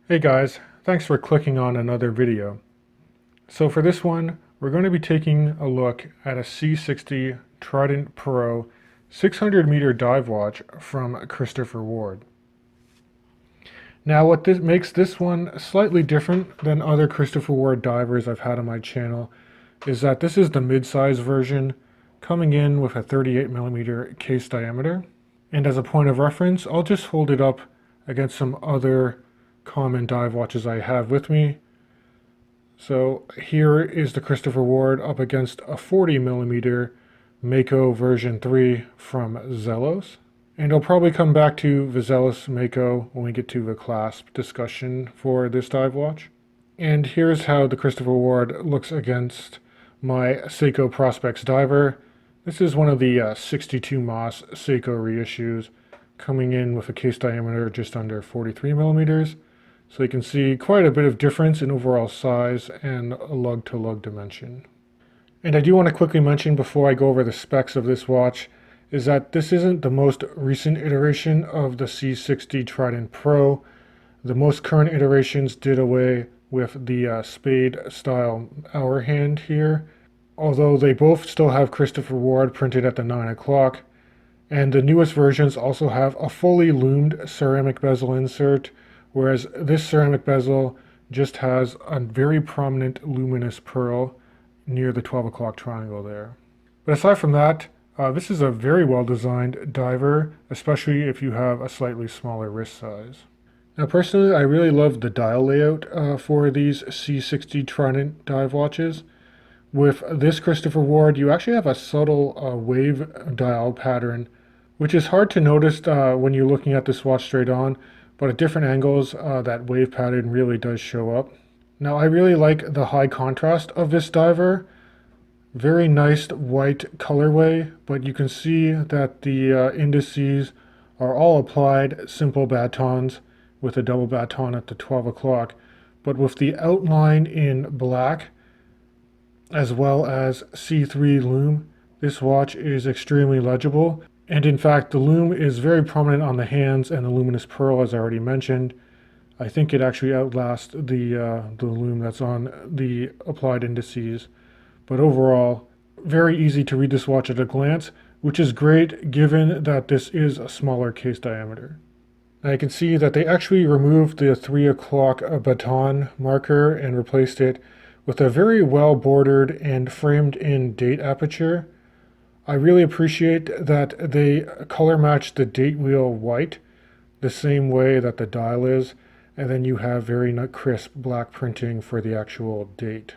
Hey guys, thanks for clicking on another video. So for this one, we're going to be taking a look at a C60 Trident Pro 600 meter dive watch from Christopher Ward. Now what this makes this one slightly different than other Christopher Ward divers I've had on my channel is that this is the mid-size version coming in with a 38mm case diameter. And as a point of reference, I'll just hold it up against some other common dive watches I have with me. So here is the Christopher Ward up against a 40mm Mako version 3 from Zelos. And I'll probably come back to the Zelos Mako when we get to the clasp discussion for this dive watch. And here's how the Christopher Ward looks against my Seiko Prospex diver. This is one of the 62 Moss Seiko reissues, coming in with a case diameter just under 43mm. So you can see quite a bit of difference in overall size and lug-to-lug dimension. And I do want to quickly mention before I go over the specs of this watch is that this isn't the most recent iteration of the C60 Trident Pro. The most current iterations did away with the spade style hour hand here, although they both still have Christopher Ward printed at the 9 o'clock. And the newest versions also have a fully loomed ceramic bezel insert, whereas this ceramic bezel just has a very prominent luminous pearl near the 12 o'clock triangle there. But aside from that, this is a very well designed diver, especially if you have a slightly smaller wrist size. Now personally, I really love the dial layout for these C60 Trident dive watches. With this Christopher Ward, you actually have a subtle wave dial pattern, which is hard to notice when you're looking at this watch straight on, but at different angles, that wave pattern really does show up. Now, I really like the high contrast of this diver. Very nice white colorway, but you can see that the indices are all applied simple batons with a double baton at the 12 o'clock. But with the outline in black, as well as C3 lume, this watch is extremely legible. And in fact, the lume is very prominent on the hands and the luminous pearl, as I already mentioned. I think it actually outlasts the lume that's on the applied indices. But overall, very easy to read this watch at a glance, which is great given that this is a smaller case diameter. Now you can see that they actually removed the 3 o'clock baton marker and replaced it with a very well bordered and framed in date aperture. I really appreciate that they color match the date wheel white the same way that the dial is, and then you have very crisp black printing for the actual date.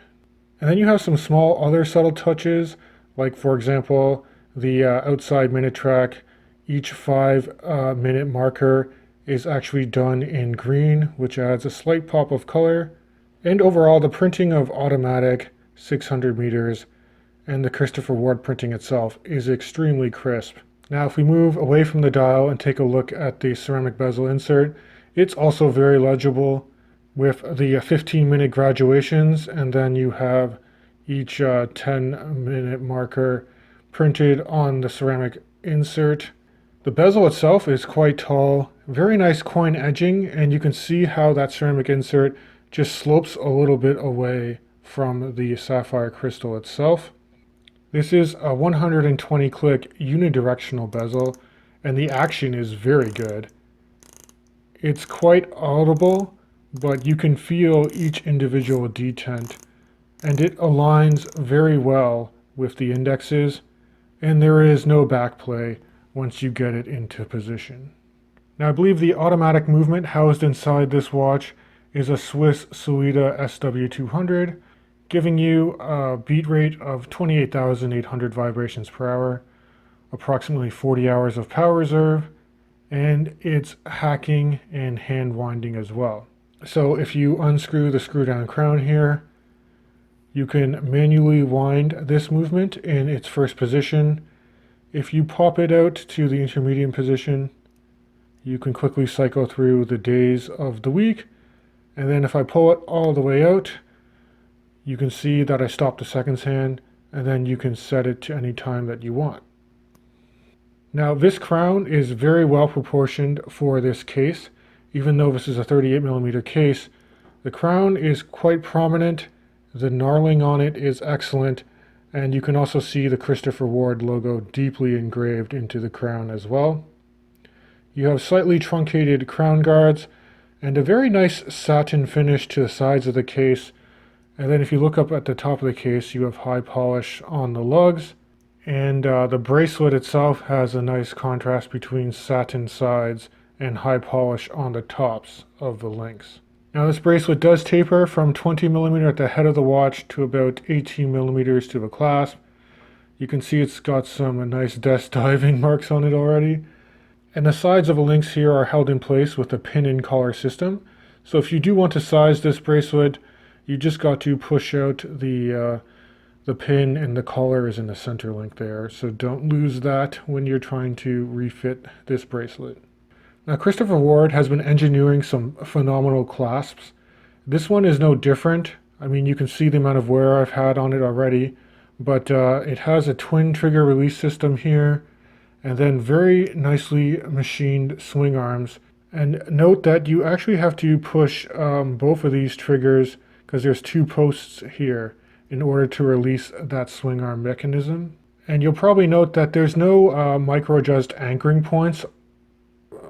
And then you have some small other subtle touches, like for example, the outside minute track. Each 5 minute marker is actually done in green, which adds a slight pop of color. And overall, the printing of automatic 600 meters and the Christopher Ward printing itself is extremely crisp. Now if we move away from the dial and take a look at the ceramic bezel insert, it's also very legible with the 15-minute graduations, and then you have each 10-minute marker printed on the ceramic insert. The bezel itself is quite tall, very nice coin edging, and you can see how that ceramic insert just slopes a little bit away from the sapphire crystal itself. This is a 120 click unidirectional bezel, and the action is very good. It's quite audible, but you can feel each individual detent, and it aligns very well with the indexes, and there is no backplay once you get it into position. Now I believe the automatic movement housed inside this watch is a Swiss Suida SW200, giving you a beat rate of 28,800 vibrations per hour, approximately 40 hours of power reserve, and it's hacking and hand winding as well. So if you unscrew the screw down crown here, you can manually wind this movement in its first position. If you pop it out to the intermediate position, you can quickly cycle through the days of the week. And then if I pull it all the way out, you can see that I stopped the seconds hand, and then you can set it to any time that you want. Now this crown is very well proportioned for this case. even though this is a 38mm case. The crown is quite prominent, the knarling on it is excellent, and you can also see the Christopher Ward logo deeply engraved into the crown as well. You have slightly truncated crown guards, and a very nice satin finish to the sides of the case. And then if you look up at the top of the case, you have high polish on the lugs. And the bracelet itself has a nice contrast between satin sides and high polish on the tops of the links. Now this bracelet does taper from 20mm at the head of the watch to about 18mm to the clasp. You can see it's got some nice desk diving marks on it already. And the sides of the links here are held in place with a pin-in collar system. So if you do want to size this bracelet, you just got to push out the pin, and the collar is in the center link there. So don't lose that when you're trying to refit this bracelet. Now Christopher Ward has been engineering some phenomenal clasps. This one is no different. I mean, you can see the amount of wear I've had on it already, but it has a twin trigger release system here, and then very nicely machined swing arms. And note that you actually have to push both of these triggers, because there's two posts here, in order to release that swing arm mechanism. And you'll probably note that there's no micro adjust anchoring points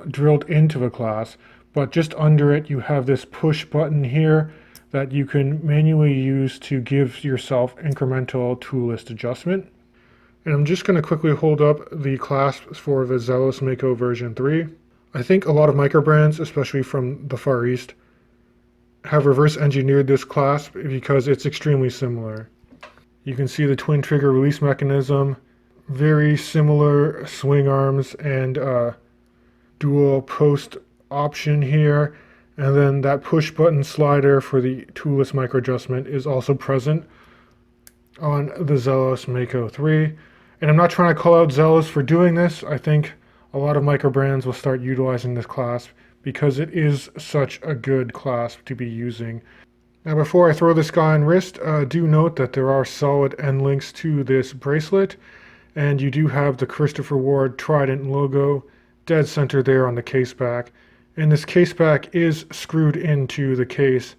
drilled into the clasp, but just under it you have this push button here that you can manually use to give yourself incremental toolless adjustment. And I'm just going to quickly hold up the clasps for the Zelos Mako version 3. I think a lot of micro brands, especially from the Far East, have reverse engineered this clasp because it's extremely similar. You can see the twin trigger release mechanism, very similar swing arms, and dual post option here, and then that push button slider for the toolless micro adjustment is also present on the Zelos Mako 3. And I'm not trying to call out Zelos for doing this. I think a lot of micro brands will start utilizing this clasp because it is such a good clasp to be using. Now before I throw this guy on wrist, do note that there are solid end links to this bracelet, and you do have the Christopher Ward Trident logo dead center there on the case back. And this case back is screwed into the case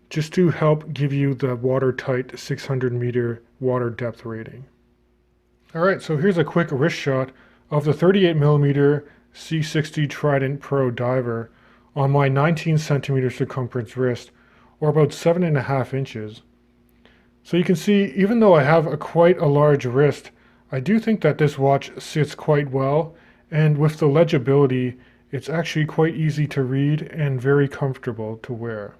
just to help give you the watertight 600-meter water depth rating. Alright, so here's a quick wrist shot of the 38mm C60 Trident Pro diver on my 19cm circumference wrist, or about 7.5 inches. So you can see, even though I have quite a large wrist, I do think that this watch sits quite well, and with the legibility, it's actually quite easy to read and very comfortable to wear.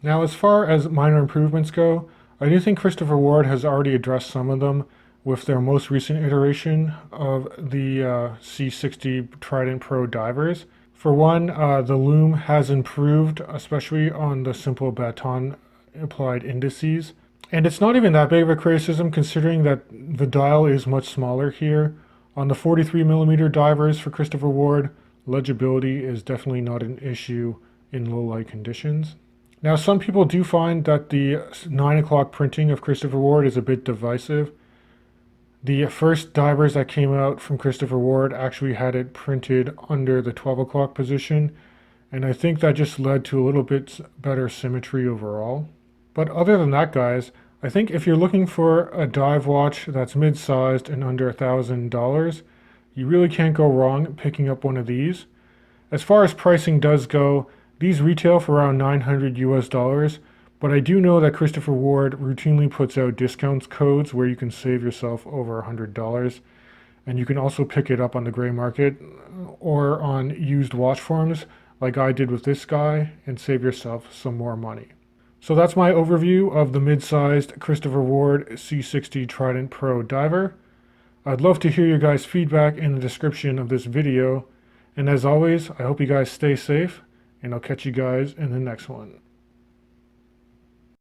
Now as far as minor improvements go, I do think Christopher Ward has already addressed some of them with their most recent iteration of the C60 Trident Pro divers. For one, the loom has improved, especially on the simple baton applied indices. And it's not even that big of a criticism considering that the dial is much smaller here. On the 43mm divers for Christopher Ward, legibility is definitely not an issue in low light conditions. Now some people do find that the 9 o'clock printing of Christopher Ward is a bit divisive. The first divers that came out from Christopher Ward actually had it printed under the 12 o'clock position, and I think that just led to a little bit better symmetry overall. But other than that, guys, I think if you're looking for a dive watch that's mid-sized and under $1,000, you really can't go wrong picking up one of these. As far as pricing does go, these retail for around $900 US, but I do know that Christopher Ward routinely puts out discounts codes where you can save yourself over $100, and you can also pick it up on the gray market or on used watch forums like I did with this guy and save yourself some more money. So that's my overview of the mid-sized Christopher Ward C60 Trident Pro diver. I'd love to hear your guys' feedback in the description of this video, and as always, I hope you guys stay safe, and I'll catch you guys in the next one.